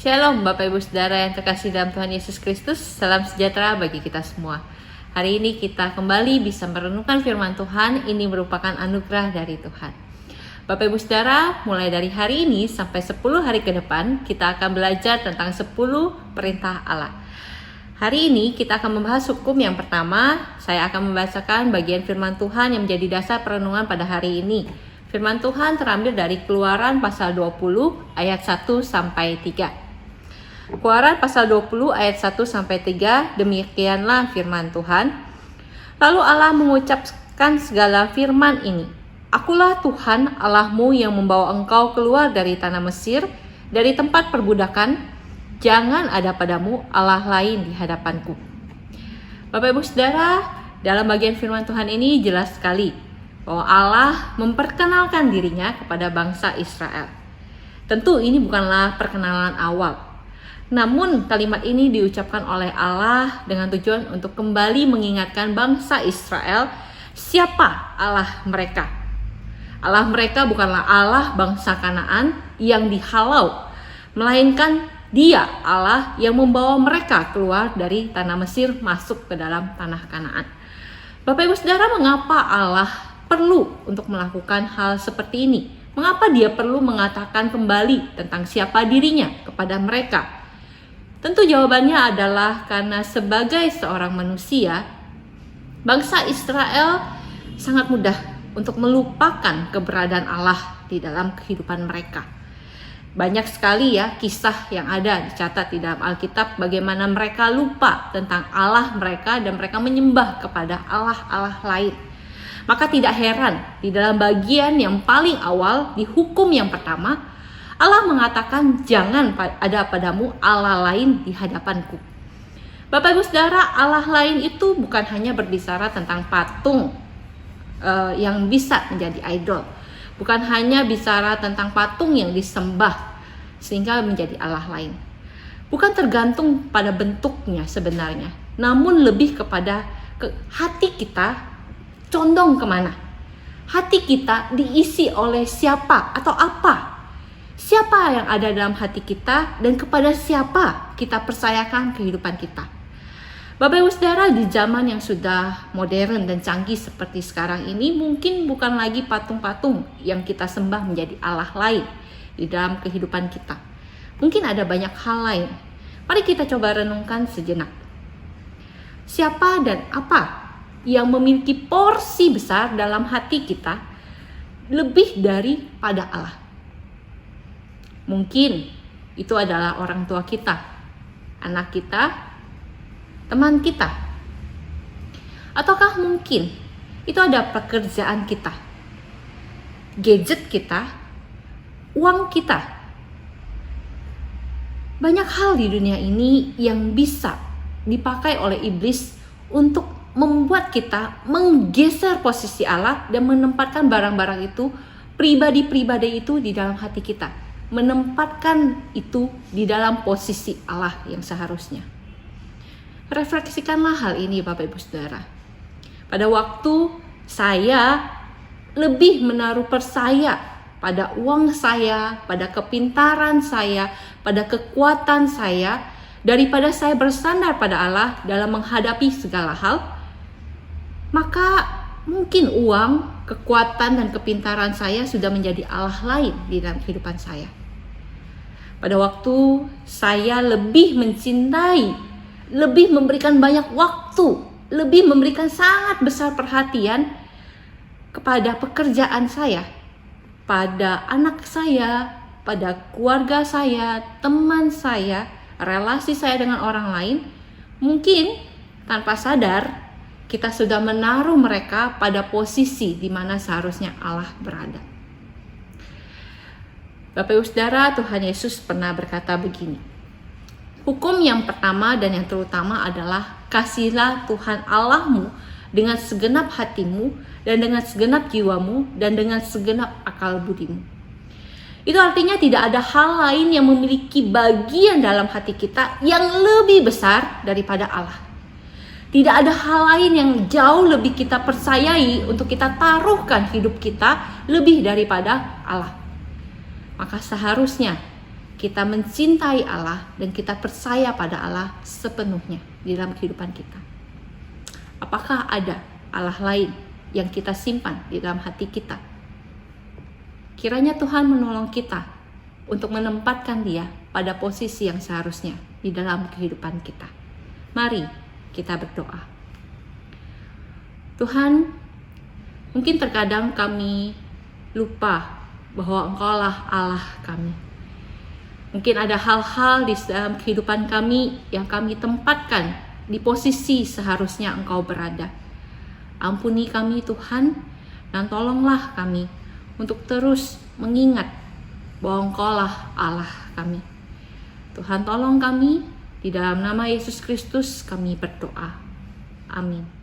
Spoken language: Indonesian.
Shalom Bapak Ibu Saudara yang terkasih dalam Tuhan Yesus Kristus. Salam sejahtera bagi kita semua. Hari ini kita kembali bisa merenungkan firman Tuhan. Ini merupakan anugerah dari Tuhan. Bapak Ibu Saudara, mulai dari hari ini sampai 10 hari ke depan, kita akan belajar tentang 10 perintah Allah. Hari ini kita akan membahas hukum yang pertama. Saya akan membacakan bagian firman Tuhan yang menjadi dasar perenungan pada hari ini. Firman Tuhan terambil dari Keluaran pasal 20 ayat 1 sampai 3. Keluaran pasal 20 ayat 1 sampai 3, demikianlah firman Tuhan. Lalu Allah mengucapkan segala firman ini. Akulah Tuhan Allahmu yang membawa engkau keluar dari tanah Mesir, dari tempat perbudakan. Jangan ada padamu Allah lain di hadapanku. Bapak Ibu Saudara, dalam bagian firman Tuhan ini jelas sekali bahwa Allah memperkenalkan dirinya kepada bangsa Israel. Tentu ini bukanlah perkenalan awal. Namun kalimat ini diucapkan oleh Allah dengan tujuan untuk kembali mengingatkan bangsa Israel siapa Allah mereka. Allah mereka bukanlah Allah bangsa Kanaan yang dihalau, melainkan Dia Allah yang membawa mereka keluar dari tanah Mesir masuk ke dalam tanah Kanaan. Bapak Ibu Saudara, mengapa Allah perlu untuk melakukan hal seperti ini? Mengapa Dia perlu mengatakan kembali tentang siapa dirinya kepada mereka? Tentu jawabannya adalah karena sebagai seorang manusia, bangsa Israel sangat mudah untuk melupakan keberadaan Allah di dalam kehidupan mereka. Banyak sekali ya kisah yang ada dicatat di dalam Alkitab bagaimana mereka lupa tentang Allah mereka dan mereka menyembah kepada Allah-Allah lain. Maka tidak heran di dalam bagian yang paling awal di hukum yang pertama, Allah mengatakan jangan ada padamu Allah lain di hadapanku. Bapak Ibu Saudara, Allah lain itu bukan hanya berbicara tentang patung yang bisa menjadi idol. Bukan hanya bicara tentang patung yang disembah sehingga menjadi Allah lain. Bukan tergantung pada bentuknya sebenarnya. Namun lebih kepada hati kita condong kemana. Hati kita diisi oleh siapa atau apa. Siapa yang ada dalam hati kita dan kepada siapa kita percayakan kehidupan kita. Bapak Ibu Saudara, di zaman yang sudah modern dan canggih seperti sekarang ini, mungkin bukan lagi patung-patung yang kita sembah menjadi Allah lain di dalam kehidupan kita. Mungkin ada banyak hal lain. Mari kita coba renungkan sejenak. Siapa dan apa yang memiliki porsi besar dalam hati kita lebih daripada Allah? Mungkin itu adalah orang tua kita, anak kita, teman kita. Ataukah mungkin itu ada pekerjaan kita, gadget kita, uang kita. Banyak hal di dunia ini yang bisa dipakai oleh iblis untuk membuat kita menggeser posisi Allah dan menempatkan barang-barang itu, pribadi-pribadi itu di dalam hati kita. Menempatkan itu di dalam posisi Allah yang seharusnya. Refleksikanlah hal ini Bapak Ibu Saudara. Pada waktu saya lebih menaruh percaya pada uang saya, pada kepintaran saya, pada kekuatan saya, daripada saya bersandar pada Allah dalam menghadapi segala hal, maka mungkin uang, kekuatan, dan kepintaran saya sudah menjadi Allah lain di dalam kehidupan saya. Pada waktu saya lebih mencintai, lebih memberikan banyak waktu, lebih memberikan sangat besar perhatian kepada pekerjaan saya, pada anak saya, pada keluarga saya, teman saya, relasi saya dengan orang lain, mungkin tanpa sadar kita sudah menaruh mereka pada posisi di mana seharusnya Allah berada. Bapak Ibu Saudara, Tuhan Yesus pernah berkata begini. Hukum yang pertama dan yang terutama adalah kasihilah Tuhan Allahmu dengan segenap hatimu dan dengan segenap jiwamu dan dengan segenap akal budimu. Itu artinya tidak ada hal lain yang memiliki bagian dalam hati kita yang lebih besar daripada Allah. Tidak ada hal lain yang jauh lebih kita percayai untuk kita taruhkan hidup kita lebih daripada Allah. Maka seharusnya kita mencintai Allah dan kita percaya pada Allah sepenuhnya di dalam kehidupan kita. Apakah ada Allah lain yang kita simpan di dalam hati kita? Kiranya Tuhan menolong kita untuk menempatkan Dia pada posisi yang seharusnya di dalam kehidupan kita. Mari kita berdoa. Tuhan, mungkin terkadang kami lupa bahwa Engkaulah Allah kami. Mungkin ada hal-hal di dalam kehidupan kami yang kami tempatkan di posisi seharusnya Engkau berada. Ampuni kami Tuhan, dan tolonglah kami untuk terus mengingat bahwa Engkaulah Allah kami. Tuhan tolong kami, di dalam nama Yesus Kristus kami berdoa. Amin.